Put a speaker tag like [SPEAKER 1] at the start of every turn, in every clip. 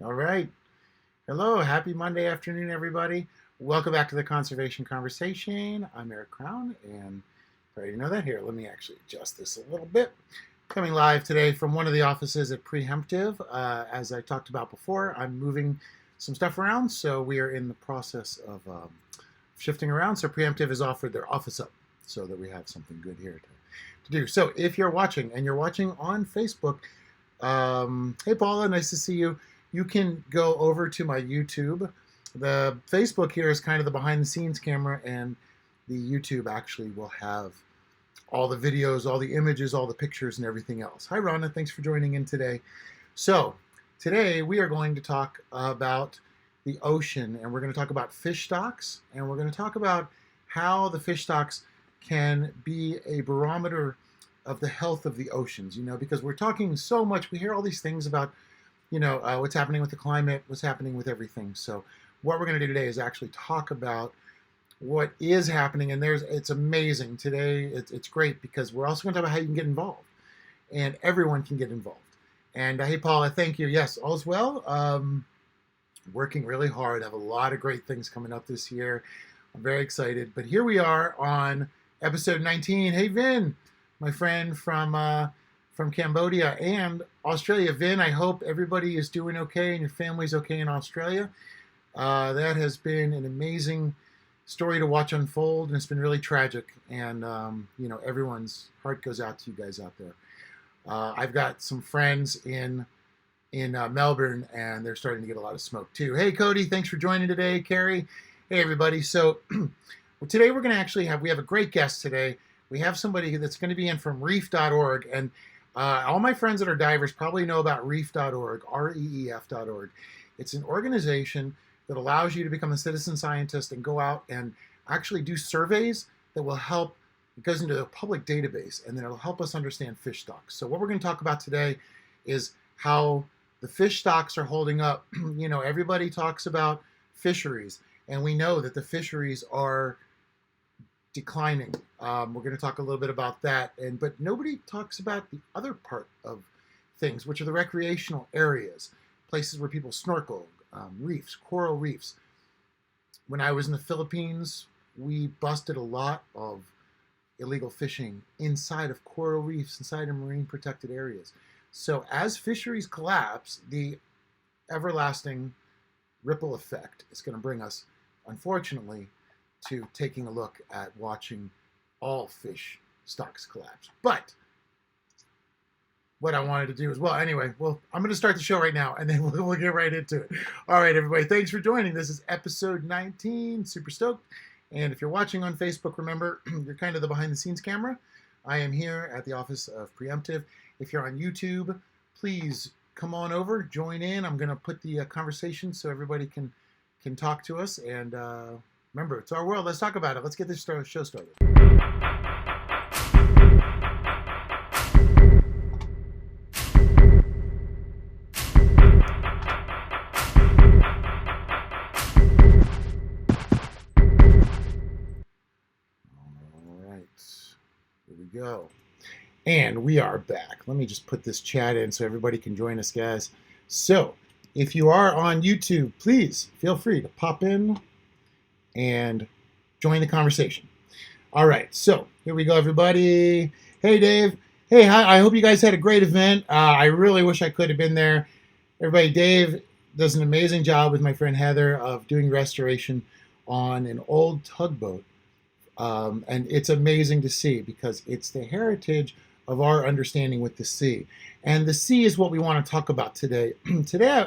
[SPEAKER 1] All right. Hello. Happy Monday afternoon, everybody. Welcome back to the Conservation Conversation. I'm Eric Crown, and I already know that. Here, let me actually adjust this a little bit. Coming live today from one of the offices at Preemptive. As I talked about before, I'm moving some stuff around, so we are in the process of shifting around. So Preemptive has offered their office up so that we have something good here to do. So if you're watching, and you're watching on Facebook, hey, Paula, nice to see you. You can go over to my YouTube. The Facebook here is kind of the behind the scenes camera, and the YouTube actually will have all the videos, all the images, all the pictures, and everything else. Hi, Rhonda. Thanks for joining in today. So today we are going to talk about the ocean, and we're going to talk about fish stocks, and we're going to talk about how the fish stocks can be a barometer of the health of the oceans, because we're talking so much. We hear all these things about what's happening with the climate, what's happening with everything. So what we're going to do today is actually talk about what is happening. And it's amazing today. It's great because we're also going to talk about how you can get involved, and everyone can get involved. And hey, Paula, thank you. Yes, all's well. Working really hard. I have a lot of great things coming up this year. I'm very excited. But here we are on episode 19. Hey, Vin, my friend from Cambodia and Australia. Vin, I hope everybody is doing okay and your family's okay in Australia. That has been an amazing story to watch unfold, and it's been really tragic. And, everyone's heart goes out to you guys out there. I've got some friends in Melbourne, and they're starting to get a lot of smoke too. Hey, Cody, thanks for joining today. Carrie, hey, everybody. So today we're going to we have a great guest today. We have somebody that's going to be in from reef.org, and all my friends that are divers probably know about reef.org, REEF.org. It's an organization that allows you to become a citizen scientist and go out and actually do surveys that will help. It goes into a public database, and then it'll help us understand fish stocks. So what we're going to talk about today is how the fish stocks are holding up. Everybody talks about fisheries, and we know that the fisheries are declining. We're going to talk a little bit about that, but nobody talks about the other part of things, which are the recreational areas, places where people snorkel, reefs, coral reefs. When I was in the Philippines, we busted a lot of illegal fishing inside of coral reefs, inside of marine protected areas. So as fisheries collapse, the everlasting ripple effect is going to bring us, unfortunately, to taking a look at watching all fish stocks collapse. But what I wanted to do is, I'm going to start the show right now, and then we'll get right into it. All right, everybody, thanks for joining. This is episode 19, super stoked. And if you're watching on Facebook, remember, you're kind of the behind-the-scenes camera. I am here at the office of Preemptive. If you're on YouTube, please come on over, join in. I'm going to put the conversation so everybody can talk to us. And remember, it's our world. Let's talk about it. Let's get this show started. Go. And we are back. Let me just put this chat in so everybody can join us, guys. So if you are on YouTube, please feel free to pop in and join the conversation. All right, so here we go, everybody. Hey, Dave. Hey, hi. I hope you guys had a great event. I really wish I could have been there. Everybody, Dave does an amazing job with my friend Heather of doing restoration on an old tugboat. And it's amazing to see because it's the heritage of our understanding with the sea. And the sea is what we want to talk about today. Today,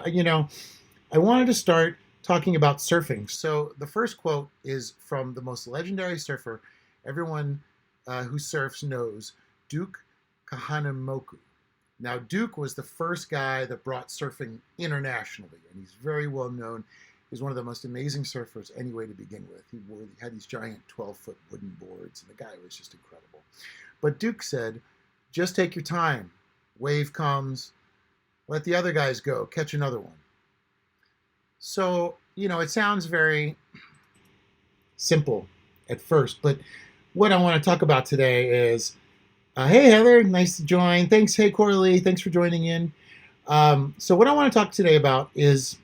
[SPEAKER 1] I wanted to start talking about surfing. So the first quote is from the most legendary surfer everyone who surfs knows, Duke Kahanamoku. Now, Duke was the first guy that brought surfing internationally, and he's very well known. He's one of the most amazing surfers anyway to begin with. He had these giant 12-foot wooden boards, and the guy was just incredible. But Duke said, just take your time. Wave comes, let the other guys go, catch another one. So, it sounds very simple at first, but what I want to talk about today is, hey, Heather, nice to join. Thanks. Hey, Coralie, thanks for joining in. So what I want to talk today about is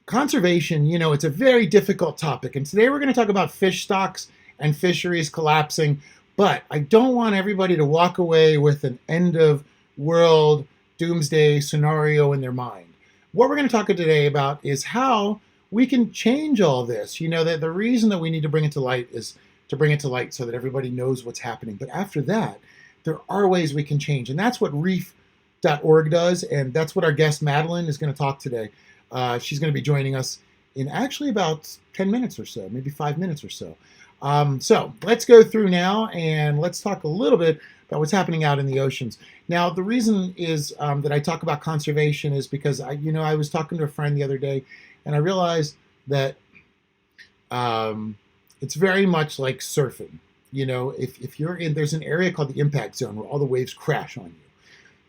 [SPEAKER 1] conservation. It's a very difficult topic. And today we're going to talk about fish stocks and fisheries collapsing. But I don't want everybody to walk away with an end of world doomsday scenario in their mind. What we're going to talk today about is how we can change all this. That the reason that we need to bring it to light is to bring it to light so that everybody knows what's happening. But after that, there are ways we can change. And that's what reef.org does. And that's what our guest Madalyn is going to talk today. She's going to be joining us in actually about 10 minutes or so, maybe 5 minutes or so. So let's go through now and let's talk a little bit about what's happening out in the oceans. Now, the reason is that I talk about conservation is because I was talking to a friend the other day, and I realized that it's very much like surfing. If you're in, there's an area called the impact zone where all the waves crash on you.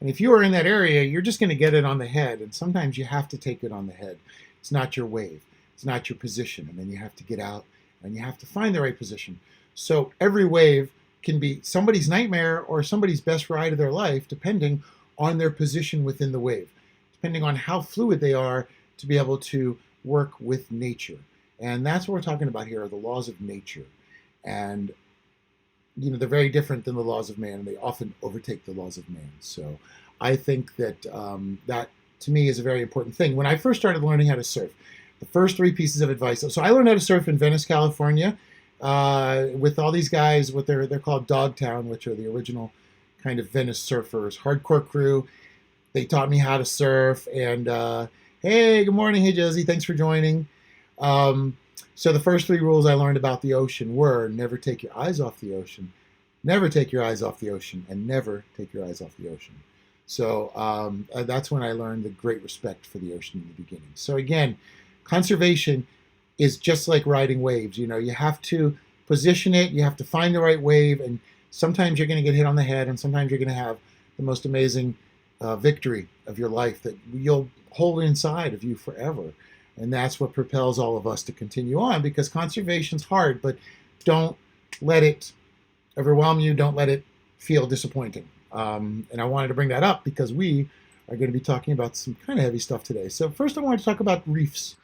[SPEAKER 1] And if you are in that area, you're just going to get it on the head. And sometimes you have to take it on the head. It's not your wave. It's not your position. And then you have to get out and you have to find the right position. So every wave can be somebody's nightmare or somebody's best ride of their life, depending on their position within the wave, depending on how fluid they are to be able to work with nature. And that's what we're talking about here, are the laws of nature. And they're very different than the laws of man, and they often overtake the laws of man. So I think that that, to me, is a very important thing. When I first started learning how to surf, the first 3 pieces of advice. So I learned how to surf in Venice, California, with all these guys. They're called Dogtown, which are the original kind of Venice surfers, hardcore crew. They taught me how to surf. And hey, good morning. Hey, Josie. Thanks for joining. So the first 3 rules I learned about the ocean were: never take your eyes off the ocean, never take your eyes off the ocean, and never take your eyes off the ocean. So that's when I learned the great respect for the ocean in the beginning. So again, conservation is just like riding waves. You have to position it, you have to find the right wave, and sometimes you're going to get hit on the head, and sometimes you're going to have the most amazing victory of your life that you'll hold inside of you forever. And that's what propels all of us to continue on, because conservation's hard, but don't let it overwhelm you. Don't let it feel disappointing. And I wanted to bring that up because we are going to be talking about some kind of heavy stuff today. So first I wanted to talk about reefs.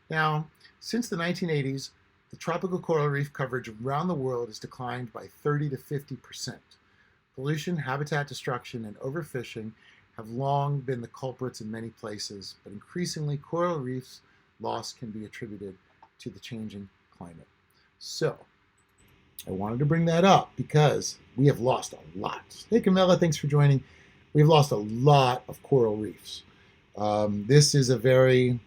[SPEAKER 1] Now, since the 1980s, the tropical coral reef coverage around the world has declined by 30 to 50%. Pollution, habitat destruction, and overfishing have long been the culprits in many places, but increasingly coral reefs loss can be attributed to the changing climate. So I wanted to bring that up because we have lost a lot. Hey, Camilla, thanks for joining. We've lost a lot of coral reefs. This is a very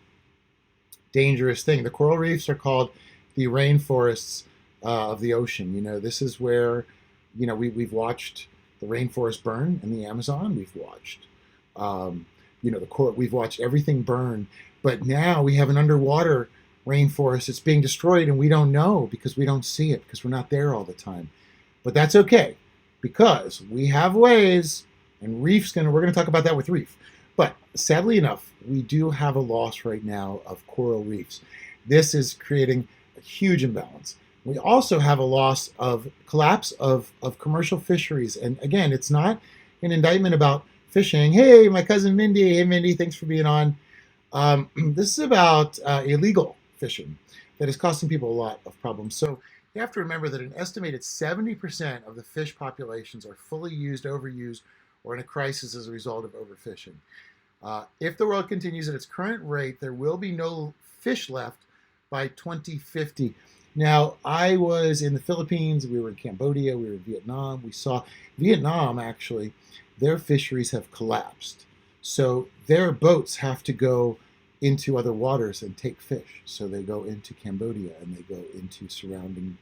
[SPEAKER 1] dangerous thing. The coral reefs are called the rainforests of the ocean. This is where, we've watched the rainforest burn in the Amazon. We've watched, we've watched everything burn. But now we have an underwater rainforest that's being destroyed, and we don't know because we don't see it, because we're not there all the time. But that's okay, because we have ways, and we're going to talk about that with Reef. But sadly enough, we do have a loss right now of coral reefs. This is creating a huge imbalance. We also have a loss of collapse of commercial fisheries. And again, it's not an indictment about fishing. Hey, my cousin Mindy. Hey, Mindy, thanks for being on. This is about illegal fishing that is costing people a lot of problems. So you have to remember that an estimated 70% of the fish populations are fully used, overused, or in a crisis as a result of overfishing. If the world continues at its current rate, there will be no fish left by 2050. Now, I was in the Philippines, we were in Cambodia, we were in Vietnam. We saw Vietnam, actually, their fisheries have collapsed. So their boats have to go into other waters and take fish. So they go into Cambodia and they go into surrounding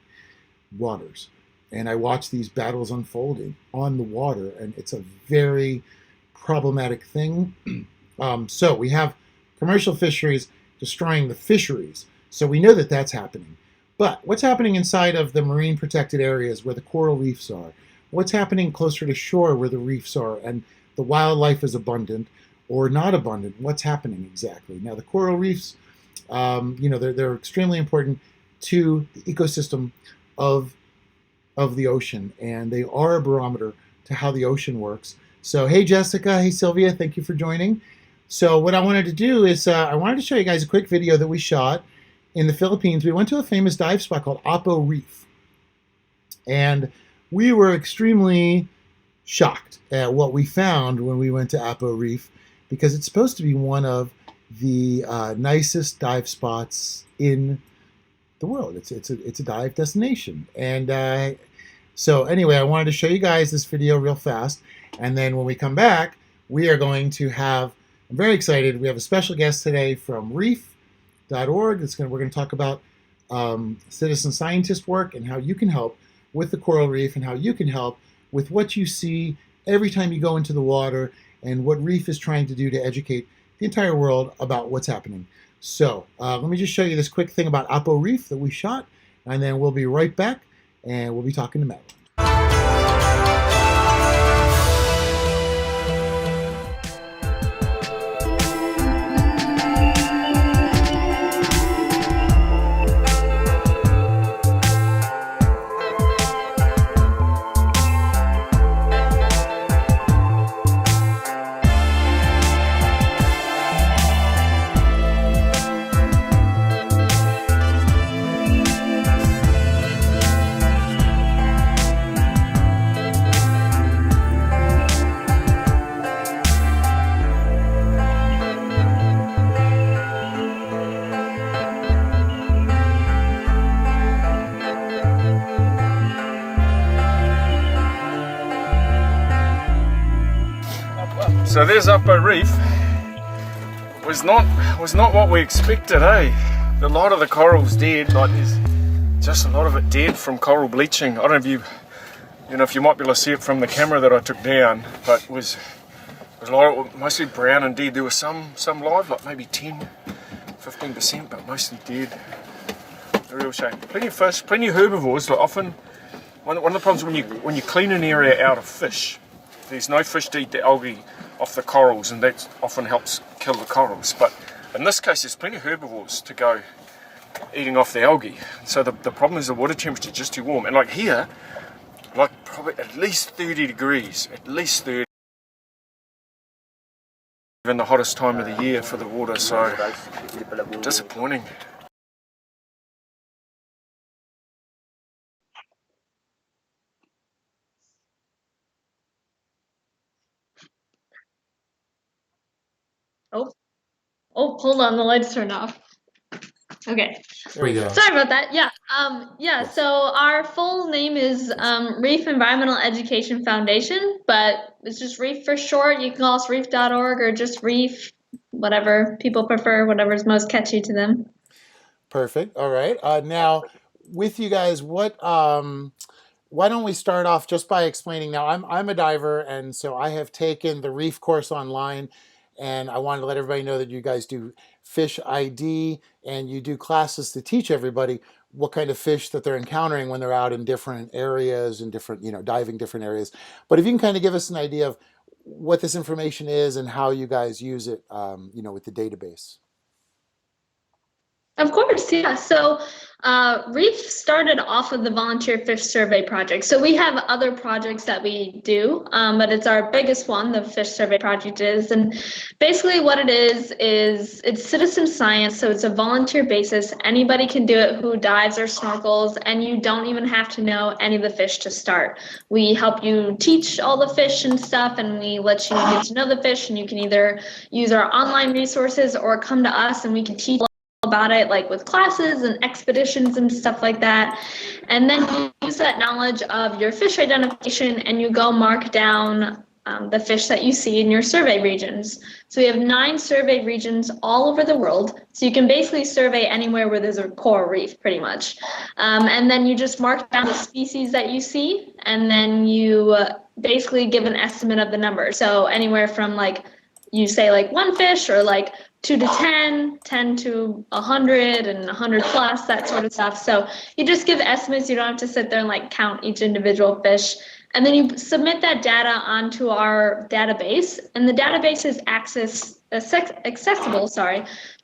[SPEAKER 1] waters. And I watch these battles unfolding on the water, and it's a very problematic thing. So we have commercial fisheries destroying the fisheries. So we know that that's happening. But what's happening inside of the marine protected areas where the coral reefs are? What's happening closer to shore where the reefs are and the wildlife is abundant or not abundant? What's happening exactly? Now, the coral reefs, they're extremely important to the ecosystem of the ocean, and they are a barometer to how the ocean works. So hey Jessica, hey Sylvia, thank you for joining. So what I wanted to do is I wanted to show you guys a quick video that we shot in the Philippines. We went to a famous dive spot called Apo Reef, and we were extremely shocked at what we found when we went to Apo Reef, because it's supposed to be one of the nicest dive spots in the world. It's a dive destination, and so anyway, I wanted to show you guys this video real fast, and then when we come back, we are going to have. I'm very excited. We have a special guest today from Reef.org. We're going to talk about citizen scientist work and how you can help with the coral reef and how you can help with what you see every time you go into the water and what Reef is trying to do to educate the entire world about what's happening. So let me just show you this quick thing about Apo Reef that we shot, and then we'll be right back and we'll be talking to Madalyn.
[SPEAKER 2] So there's Upper Reef. Was not what we expected, eh? A lot of the coral's dead. Like there's just a lot of it dead from coral bleaching. I don't know if if you might be able to see it from the camera that I took down, but it was a lot of, mostly brown and dead. There was some live, like maybe 10-15%, but mostly dead. A real shame. Plenty of fish, plenty of herbivores. Like often, one of the problems when you clean an area out of fish, there's no fish to eat the algae off the corals, and that often helps kill the corals. But in this case, there's plenty of herbivores to go eating off the algae. So the problem is the water temperature is just too warm. And like here, like probably at least 30 degrees, at least 30. Even the hottest time of the year for the water, so disappointing.
[SPEAKER 3] Hold on, the lights turned off. Okay.
[SPEAKER 1] There we go.
[SPEAKER 3] Sorry about that. So our full name is Reef Environmental Education Foundation, but it's just Reef for short. You can call us Reef.org or just Reef, whatever people prefer, whatever's most catchy to them.
[SPEAKER 1] Perfect. All right. Now, with you guys, why don't we start off just by explaining? Now, I'm a diver, and so I have taken the Reef course online, and I wanted to let everybody know that you guys do fish ID, and you do classes to teach everybody what kind of fish that they're encountering when they're out in different areas and different, diving different areas. But if you can kind of give us an idea of what this information is and how you guys use it, with the database.
[SPEAKER 3] Of course, yeah. So Reef started off of the Volunteer Fish Survey Project. So we have other projects that we do, but it's our biggest one, the Fish Survey Project is. And basically what it is it's citizen science. So it's a volunteer basis. Anybody can do it who dives or snorkels, and you don't even have to know any of the fish to start. We help you teach all the fish and stuff, and we let you get to know the fish, and you can either use our online resources or come to us and we can teach about it, like with classes and expeditions and stuff like that. And then you use that knowledge of your fish identification and you go mark down the fish that you see in your survey regions. So we have 9 survey regions all over the world. So you can basically survey anywhere where there's a coral reef, pretty much. And then you just mark down the species that you see, and then you basically give an estimate of the number. So anywhere from you say 1 fish, or 2 to 10, 10 to 100, and 100 plus, that sort of stuff. So you just give estimates. You don't have to sit there and count each individual fish. And then you submit that data onto our database, and the database is accessible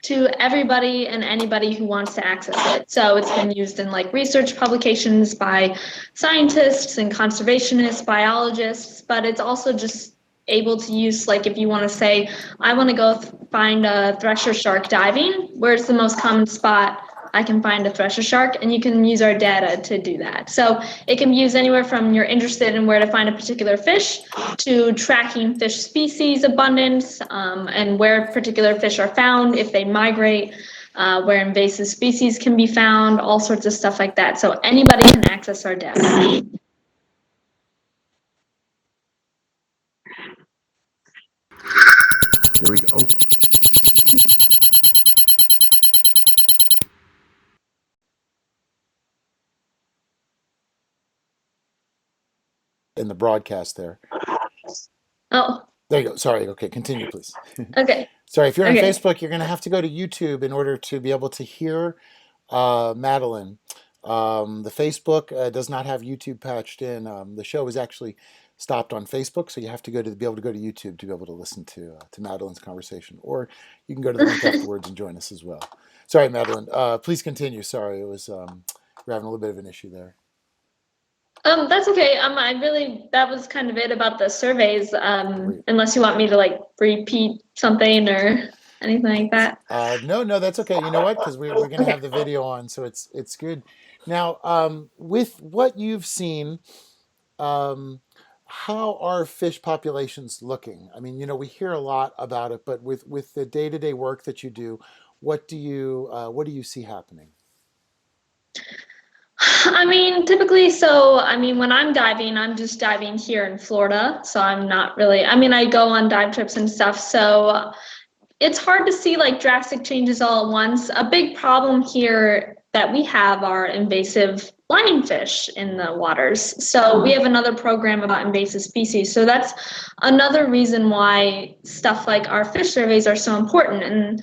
[SPEAKER 3] to everybody and anybody who wants to access it. So it's been used in research publications by scientists and conservationists, biologists, but it's also just able to use, like if you want to say, I want to go find a thresher shark diving, where's the most common spot I can find a thresher shark, and you can use our data to do that. So it can be used anywhere from you're interested in where to find a particular fish to tracking fish species abundance, and where particular fish are found, if they migrate, where invasive species can be found, all sorts of stuff like that. So anybody can access our data.
[SPEAKER 1] There we go. In the broadcast there.
[SPEAKER 3] Oh,
[SPEAKER 1] There you go. Sorry. Okay, continue, please.
[SPEAKER 3] okay.
[SPEAKER 1] Sorry, if you're on
[SPEAKER 3] Okay.
[SPEAKER 1] Facebook, you're going to have to go to YouTube in order to be able to hear Madalyn. The Facebook does not have YouTube patched in. The show is actually stopped on Facebook, so you have to be able to go to YouTube to be able to listen to Madalyn's conversation, or you can go to the link afterwards and join us as well. Sorry, Madalyn. Please continue. Sorry, it was we're having a little bit of an issue there.
[SPEAKER 3] That's okay. That was kind of it about the surveys. Unless you want me to like repeat something or anything like that.
[SPEAKER 1] No, that's okay. You know what? Because we're going to have the video on, so it's good. Now, with what you've seen, how are fish populations looking? I mean, we hear a lot about it, but with the day-to-day work that you do, what do you see happening?
[SPEAKER 3] I mean, typically, when I'm diving, I'm just diving here in Florida. So I'm not really, I go on dive trips and stuff. So it's hard to see like drastic changes all at once. A big problem here that we have are invasive lionfish in the waters. So we have another program about invasive species. So that's another reason why stuff like our fish surveys are so important. And,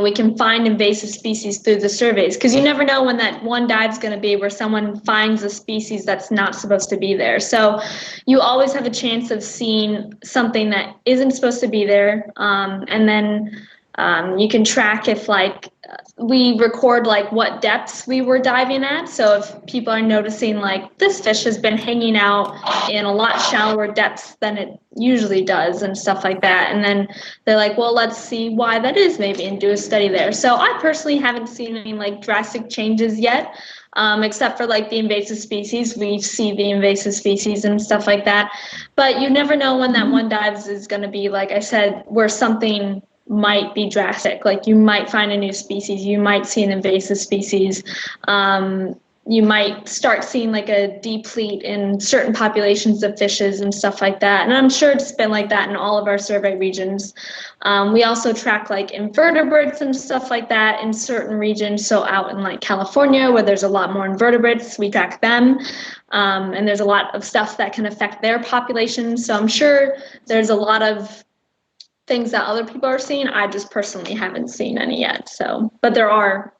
[SPEAKER 3] we can find invasive species through the surveys, because you never know when that one dive's going to be where someone finds a species that's not supposed to be there. So you always have a chance of seeing something that isn't supposed to be there. And then you can track if we record what depths we were diving at. So if people are noticing this fish has been hanging out in a lot shallower depths than it usually does and stuff like that. And then they're like, well, let's see why that is maybe and do a study there. So I personally haven't seen any drastic changes yet. Except for the invasive species. We see the invasive species and stuff like that. But you never know when that one dives is going to be, like I said, where something might be drastic. You might find a new species, you might see an invasive species, you might start seeing a deplete in certain populations of fishes and stuff like that. And I'm sure it's been like that in all of our survey regions. We also track invertebrates and stuff like that in certain regions. So out in California, where there's a lot more invertebrates, we track them. And there's a lot of stuff that can affect their population. So I'm sure there's a lot of things that other people are seeing. I just personally haven't seen any yet. So, but they are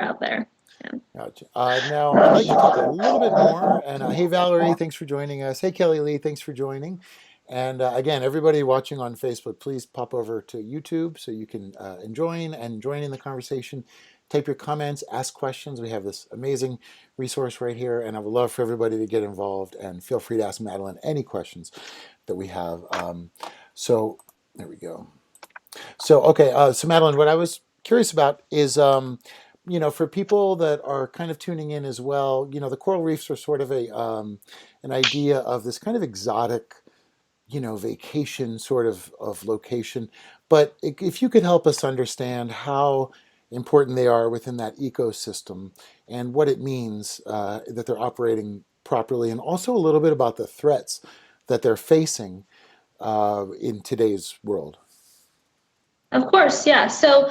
[SPEAKER 3] out there. Yeah.
[SPEAKER 1] Gotcha. Now I'd like to talk a little bit more. And hey, Valerie, thanks for joining us. Hey, Kelly Lee, thanks for joining. And again, everybody watching on Facebook, please pop over to YouTube so you can join in the conversation. Type your comments, ask questions. We have this amazing resource right here, and I would love for everybody to get involved. And feel free to ask Madalyn any questions that we have. So there we go. So okay, so Madalyn, what I was curious about is, for people that are kind of tuning in as well, the coral reefs are sort of an idea of this kind of exotic, vacation sort of location. But if you could help us understand how important they are within that ecosystem and what it means that they're operating properly, and also a little bit about the threats that they're facing in today's world.
[SPEAKER 3] Of course, yeah. So,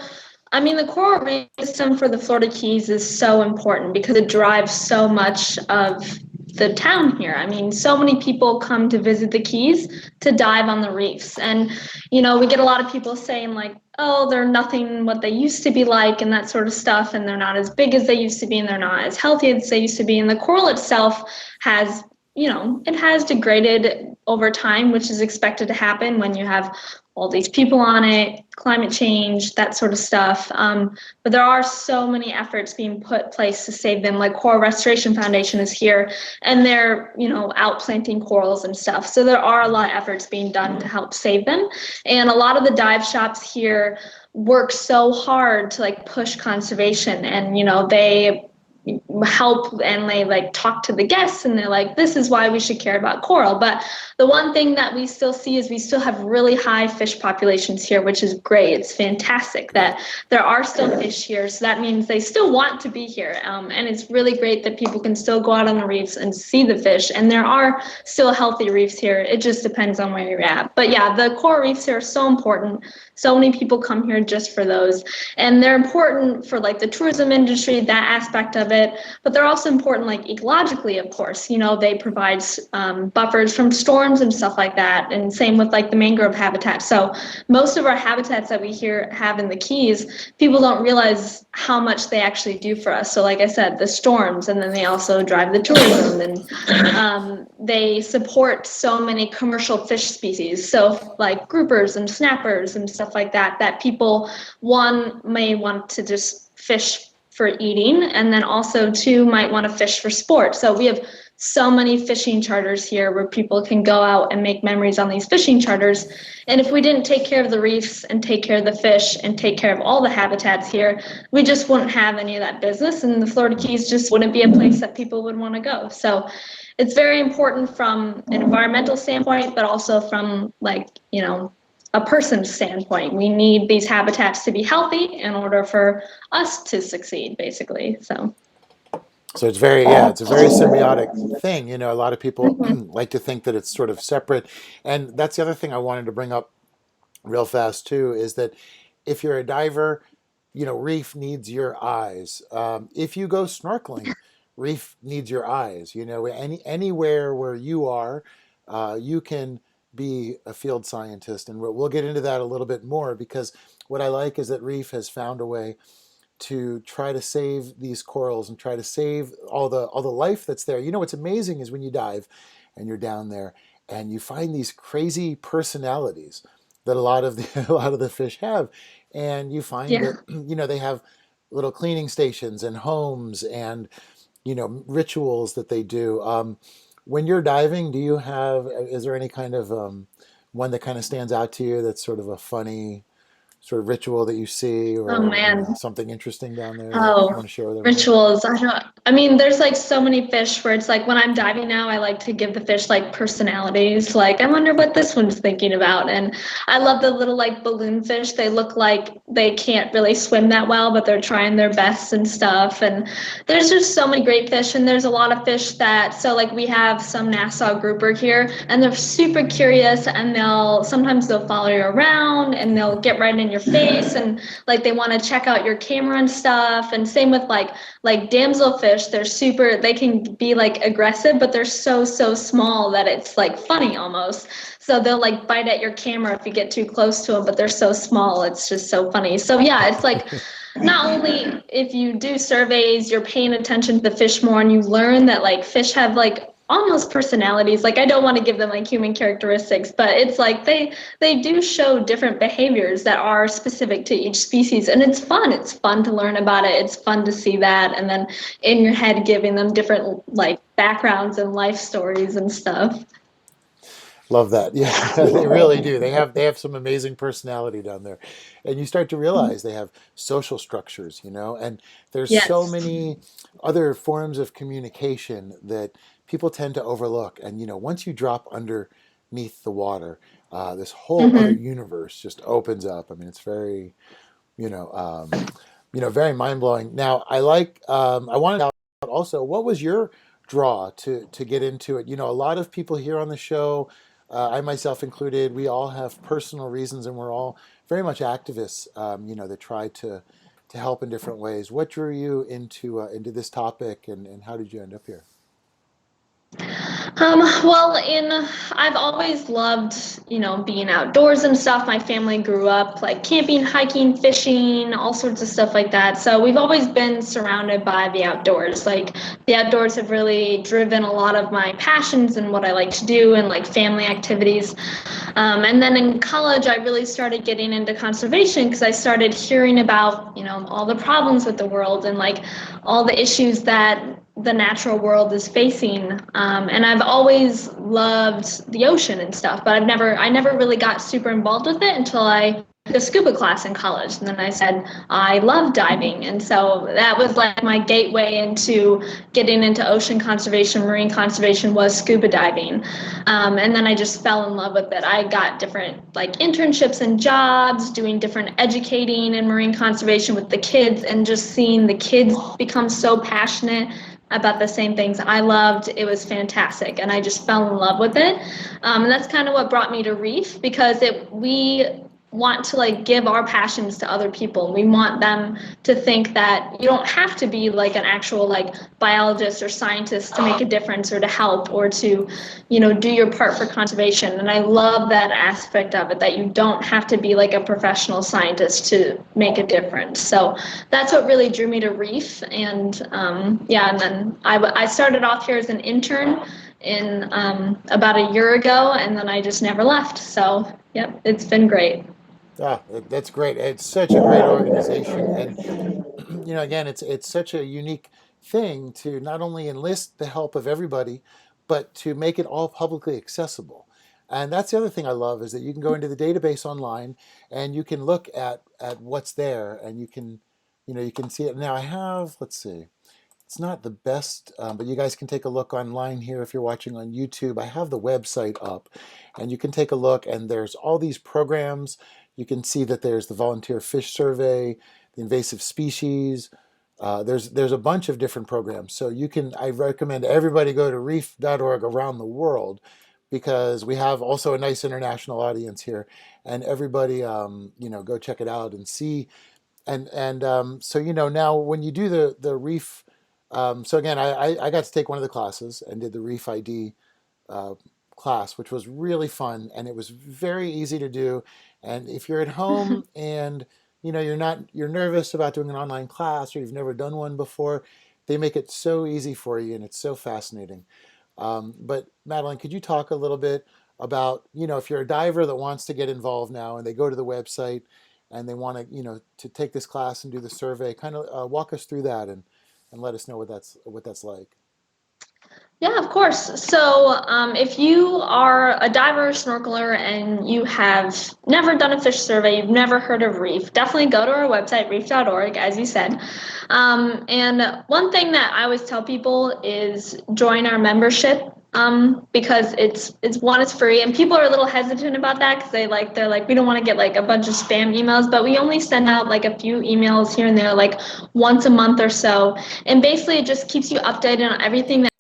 [SPEAKER 3] the coral reef system for the Florida Keys is so important because it drives so much of the town here. So many people come to visit the Keys to dive on the reefs. And, we get a lot of people saying oh, they're nothing what they used to be like and that sort of stuff. And they're not as big as they used to be and they're not as healthy as they used to be. And the coral itself has it has degraded over time, which is expected to happen when you have all these people on it, climate change, that sort of stuff. But there are so many efforts being put in place to save them. Like Coral Restoration Foundation is here, and they're, out planting corals and stuff. So there are a lot of efforts being done to help save them. And a lot of the dive shops here work so hard to like push conservation, and they help and they like talk to the guests, and they're like, this is why we should care about coral. But the one thing that we still see is we still have really high fish populations here, which is great. It's fantastic that there are still fish here, so that means they still want to be here, and it's really great that people can still go out on the reefs and see the fish, and there are still healthy reefs here. It just depends on where you're at. But yeah, the coral reefs here are so important. So many people come here just for those, and they're important for like the tourism industry, that aspect of it, but they're also important like ecologically, of course. They provide buffers from storms and stuff like that, and same with like the mangrove habitat. So most of our habitats that we have in the Keys, people don't realize how much they actually do for us. So like I said, the storms, and then they also drive the tourism, and they support so many commercial fish species. So like groupers and snappers and stuff like that people, one, may want to just fish for eating, and then also two, might want to fish for sport. So we have so many fishing charters here where people can go out and make memories on these fishing charters. And if we didn't take care of the reefs and take care of the fish and take care of all the habitats here, we just wouldn't have any of that business, and the Florida Keys just wouldn't be a place that people would want to go. So it's very important from an environmental standpoint, but also from like, a person's standpoint. We need these habitats to be healthy in order for us to succeed, basically. So
[SPEAKER 1] it's it's a very symbiotic thing. A lot of people like to think that it's sort of separate. And that's the other thing I wanted to bring up real fast too, is that if you're a diver, reef needs your eyes. If you go snorkeling, reef needs your eyes. Anywhere where you are, you can be a field scientist, and we'll get into that a little bit more, because what I like is that Reef has found a way to try to save these corals and try to save all the life that's there. What's amazing is when you dive and you're down there and you find these crazy personalities that a lot of the fish have, and you find that they have little cleaning stations and homes and rituals that they do. When you're diving, is there any kind of one that kind of stands out to you that's sort of a funny sort of ritual that you see, or something interesting down there that you want to share with everyone?
[SPEAKER 3] Rituals. There's like so many fish where it's like when I'm diving now, I like to give the fish like personalities. Like, I wonder what this one's thinking about. And I love the little like balloon fish. They look like they can't really swim that well, but they're trying their best and stuff. And there's just so many great fish. And there's a lot of fish so like we have some Nassau grouper here, and they're super curious, and sometimes they'll follow you around, and they'll get right in your face, and like they want to check out your camera and stuff. And same with like damselfish. They can be like aggressive, but they're so small that it's like funny almost. So they'll like bite at your camera if you get too close to them, but they're so small, it's just so funny. So yeah, it's like not only if you do surveys, you're paying attention to the fish more, and you learn that like fish have like almost personalities. Like, I don't want to give them like human characteristics, but it's like they do show different behaviors that are specific to each species, and it's fun. It's fun to learn about it. It's fun to see that, and then in your head giving them different like backgrounds and life stories and stuff.
[SPEAKER 1] Love that. Yeah, they really do. They have some amazing personality down there. And you start to realize they have social structures, and there's so many other forms of communication that people tend to overlook. And, once you drop underneath the water, this whole other universe just opens up. I mean, it's very, very mind blowing. Now, I wanted to out also, what was your draw to get into it? A lot of people here on the show, I myself included, we all have personal reasons, and we're all very much activists, that try to help in different ways. What drew you into this topic, and how did you end up here?
[SPEAKER 3] Well, I've always loved, being outdoors and stuff. My family grew up like camping, hiking, fishing, all sorts of stuff like that. So we've always been surrounded by the outdoors. Like the outdoors have really driven a lot of my passions and what I like to do and like family activities. And then in college, I really started getting into conservation because I started hearing about, all the problems with the world and like all the issues that the natural world is facing. And I've always loved the ocean and stuff, but I never really got super involved with it until I took a scuba class in college. And then I said, I love diving. And so that was like my gateway into getting into ocean conservation, marine conservation was scuba diving. And then I just fell in love with it. I got different like internships and jobs, doing different educating in marine conservation with the kids, and just seeing the kids become so passionate about the same things I loved. It was fantastic, and I just fell in love with it. And that's kind of what brought me to Reef, because we want to like give our passions to other people. We want them to think that you don't have to be like an actual like biologist or scientist to make a difference or to help or to, do your part for conservation. And I love that aspect of it, that you don't have to be like a professional scientist to make a difference. So that's what really drew me to Reef. And and then I started off here as an intern in about a year ago, and then I just never left. So yep, it's been great.
[SPEAKER 1] Ah, that's great. It's such a great organization, and again, it's such a unique thing to not only enlist the help of everybody, but to make it all publicly accessible. And that's the other thing I love is that you can go into the database online and you can look at what's there, and you can see it. Now I have, let's see. It's not the best, but you guys can take a look online here if you're watching on YouTube. I have the website up, and you can take a look, and there's all these programs. You can see that there's the Volunteer Fish Survey, the Invasive Species. There's a bunch of different programs. So I recommend everybody go to reef.org around the world, because we have also a nice international audience here, and everybody, go check it out and see. And so now when you do the reef, so again, I got to take one of the classes and did the Reef ID uh, class, which was really fun, and it was very easy to do. And if you're at home and you're nervous about doing an online class, or you've never done one before, they make it so easy for you, and it's so fascinating. But Madalyn, could you talk a little bit about, if you're a diver that wants to get involved now and they go to the website and they want to, to take this class and do the survey, kind of walk us through that and let us know what that's like.
[SPEAKER 3] Yeah, of course. So if you are a diver or snorkeler and you have never done a fish survey, you've never heard of Reef, definitely go to our website, reef.org, as you said. And one thing that I always tell people is join our membership, because it's free, and people are a little hesitant about that because they're like, we don't want to get like a bunch of spam emails, but we only send out like a few emails here and there, like once a month or so. And basically it just keeps you updated on everything that